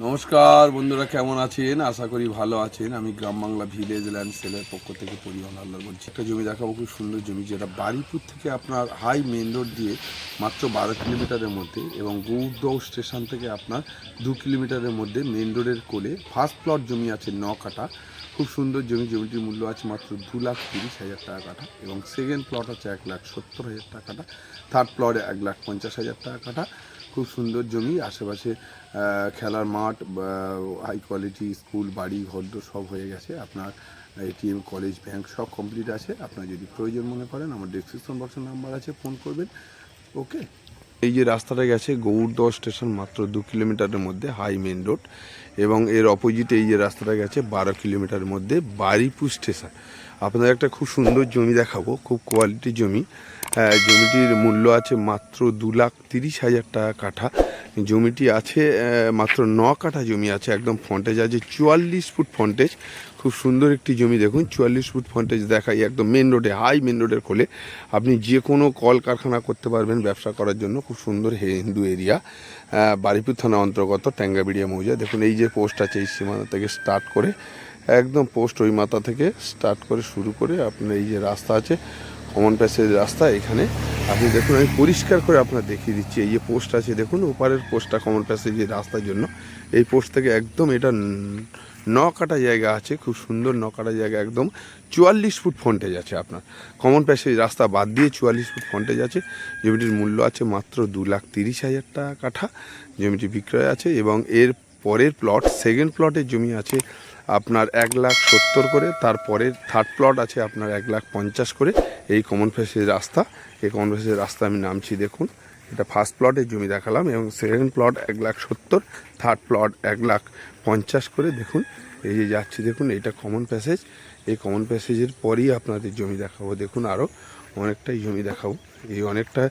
নমস্কার বন্ধুরা, কেমন আছেন? আশা করি ভালো আছেন। আমি গ্রাম বাংলা ভিলেজ ল্যান্ড সেলের পক্ষ থেকে পরিবহন হালদার বলছি। একটা জমি দেখাবো, খুব সুন্দর জমি, যেটা বারুইপুর থেকে আপনার হাই মেন রোড দিয়ে মাত্র 12 কিলোমিটারের মধ্যে এবং গৌরদহ স্টেশন থেকে আপনার 2 কিলোমিটারের মধ্যে মেন রোডের কোলে ফার্স্ট প্লট জমি আছে 9 কাঠা। খুব সুন্দর জমি। জমিটির মূল্য আছে মাত্র 2,30,000 টাকা কাঠা এবং সেকেন্ড প্লট আছে 1,70,000 টাকা কাঠা। থার্ড প্লট 1,50,000 টাকা কাঠা। খুব সুন্দর জমি। আশেপাশে খেলার মাঠ, হাই কোয়ালিটি স্কুল, বাড়ি ঘর সব হয়ে গেছে। আপনার এটিএম, কলেজ, ব্যাংক সব কমপ্লিট আছে। আপনার যদি প্রয়োজন মনে করেন, আমার ডেসক্রিপশন বক্সের নাম্বার আছে, ফোন করবেন। ওকে। এই যে রাস্তাটা গেছে গৌরদহ স্টেশন মাত্র 2 কিলোমিটারের মধ্যে হাই মেন রোড, এবং এর অপোজিটে এই যে রাস্তাটা গেছে 12 কিলোমিটারের মধ্যে বারুইপুর স্টেশন। আপনাদের একটা খুব সুন্দর জমি দেখাবো, খুব কোয়ালিটি জমি। জমিটির মূল্য আছে মাত্র 2,30,000 টাকা কাঠা। জমিটি আছে মাত্র 9 কাঠা জমি আছে, একদম ফ্রন্টেজ আছে 44 ফুট ফ্রন্টেজ। খুব সুন্দর একটি জমি দেখুন, 44 ফুট ফ্রন্টেজ দেখাই, একদম মেন রোডে, হাই মেন রোডের কোলে। আপনি যে কোনো কল কারখানা করতে পারবেন ব্যবসা করার জন্য। খুব সুন্দর হিন্দু এরিয়া, বারুইপুর থানা অন্তর্গত, ট্যাঙ্গাবিড়িয়া মৌজা। দেখুন এই যে পোস্ট আছে, এই সীমানা থেকে স্টার্ট করে একদম পোস্ট ওই মাথা থেকে স্টার্ট করে শুরু করে আপনার এই যে রাস্তা আছে, কমন প্যাসেজ রাস্তা। এখানে আপনি দেখুন, আমি পরিষ্কার করে আপনার দেখিয়ে দিচ্ছি। এই যে পোস্ট আছে দেখুন, ওপারের পোস্টটা কমন প্যাসেজের রাস্তার জন্য। এই পোস্ট থেকে একদম এটা 9 কাঠা জায়গা আছে, খুব সুন্দর 9 কাঠা জায়গা, একদম 44 ফুট ফ্রন্টেজ আছে। আপনার কমন প্যাসেজ রাস্তা বাদ দিয়ে 44 ফুট ফ্রন্টেজ আছে। জমিটির মূল্য আছে মাত্র 2,30,000 টাকা কাঠা। জমিটি বিক্রয় আছে এবং এর পরের প্লট, সেকেন্ড প্লটের জমি আছে আপনার 1,70,000 করে। তারপরের থার্ড প্লট আছে আপনার 1,50,000 করে। এই কমন প্যাসেজ রাস্তা, এই কমন প্যাসেজ রাস্তা আমি নামছি দেখুন। এটা ফার্স্ট প্লটের জমি দেখালাম এবং সেকেন্ড প্লট 1,70,000, থার্ড প্লট 1,50,000 করে। দেখুন এই যে যাচ্ছি দেখুন, এইটা কমন প্যাসেজ। এই কমন প্যাসেজের পরেই আপনাদের জমি দেখাবো। দেখুন আরও অনেকটাই জমি দেখাবো। এই অনেকটা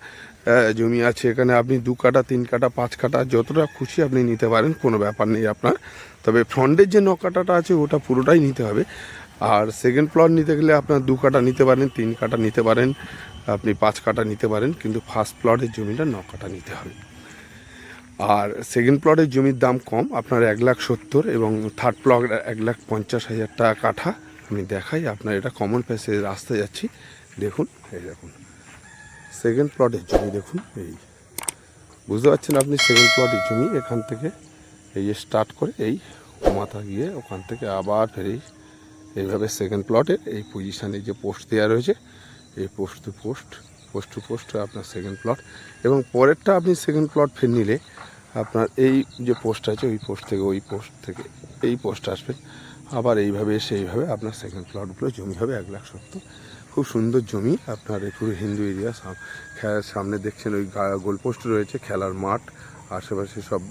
জমি আছে এখানে। আপনি 2 কাঠা, 3 কাঠা, 5 কাঠা যতটা খুশি আপনি নিতে পারেন, কোনো ব্যাপার নেই আপনার। তবে ফ্রন্টের যে 9 কাঠাটা আছে ওটা পুরোটাই নিতে হবে। আর সেকেন্ড প্লট নিতে গেলে আপনার 2 কাঠা নিতে পারেন, 3 কাঠা নিতে পারেন, আপনি 5 কাঠা নিতে পারেন, কিন্তু ফার্স্ট প্লটের জমিটা 9 কাঠা নিতে হবে। আর সেকেন্ড প্লটের জমির দাম কম, আপনার 1,70,000 এবং থার্ড প্লট 1,50,000 টাকা কাঠা। আমি দেখাই আপনার, এটা কমন প্যাসেজ রাস্তায় যাচ্ছি দেখুন। এই দেখুন সেকেন্ড প্লটের জমি দেখুন, এই বুঝতে পারছেন আপনি, সেকেন্ড প্লটের জমি। এখান থেকে এই যে স্টার্ট করে এই মাথা গিয়ে ওখান থেকে আবার ফেরেই এইভাবে সেকেন্ড প্লটের এই পজিশানে যে পোস্ট দেওয়া রয়েছে, এই পোস্ট টু পোস্ট আপনার সেকেন্ড প্লট। এবং পরেরটা আপনি সেকেন্ড প্লট ফের নিলে আপনার এই যে পোস্ট আছে, ওই পোস্ট থেকে ওই পোস্ট থেকে এই পোস্ট আসবে, আবার এইভাবে এসে এইভাবে আপনার সেকেন্ড প্লটগুলো জমি হবে 1,70,000। খুব সুন্দর জমি। আপনার এই পুরো হিন্দু এরিয়া, সামনে দেখছেন ওই গোলপোস্ট রয়েছে, খেলার মাঠ, আশেপাশে সব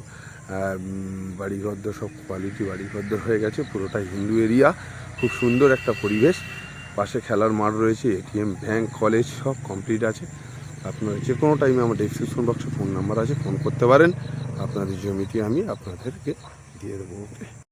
বাড়িঘর, সব কোয়ালিটি বাড়িঘর হয়ে গেছে। পুরোটাই হিন্দু এরিয়া, খুব সুন্দর একটা পরিবেশ। পাশে খেলার মাঠ রয়েছে, এটিএম, ব্যাংক, কলেজ সব কমপ্লিট আছে। আপনার যে কোনো টাইমে আমার ডেসক্রিপশন বক্সে ফোন নাম্বার আছে, ফোন করতে পারেন। আপনাদের জমিটি আমি আপনাদেরকে দিয়ে দেবো। ওকে।